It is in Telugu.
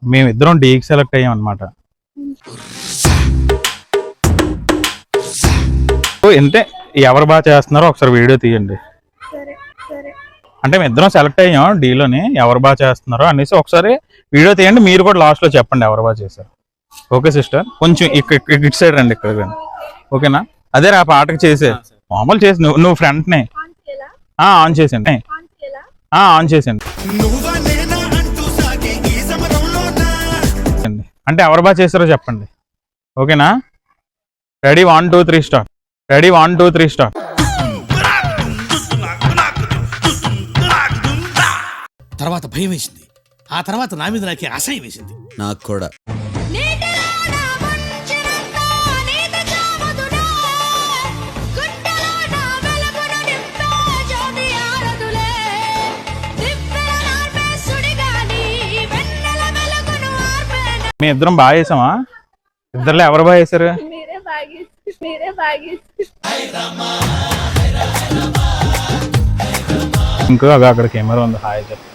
మేమిద్దరం డీకి సెలెక్ట్ అయ్యాం అనమాట. ఇంతే, ఎవరు బాగా చేస్తున్నారో ఒకసారి వీడియో తీయండి. అంటే మేము ఇద్దరం సెలెక్ట్ అయ్యాం డీలోని, ఎవరు బాగా చేస్తున్నారో అనేసి ఒకసారి వీడియో తీయండి. మీరు కూడా లాస్ట్ లో చెప్పండి ఎవరు బాగా చేశారు. ఓకే సిస్టర్, కొంచెం ఇటు సైడ్ రండి, ఇక్కడ ఓకేనా? అదే రా పాటకు చేసే మామూలు చేసి నువ్వు ఫ్రంట్ నే ఆన్ చేసండి, ఆన్ చేసండి. అంటే ఎవరు బాగా చేస్తారో చెప్పండి. ఓకేనా? Ready 1 2 3 start. Ready 1 2 3 start. తర్వాత భయం వేసింది, ఆ తర్వాత నా మీద నాకే అసహ్యం వేసింది. నాకు కూడా. మీ ఇద్దరం బాగా చేసామా? ఇద్దరులో ఎవరు బాగా చేశారు? ఇంకో అక్కడ కెమెరా ఉంది, హాయ్ చెప్పండి.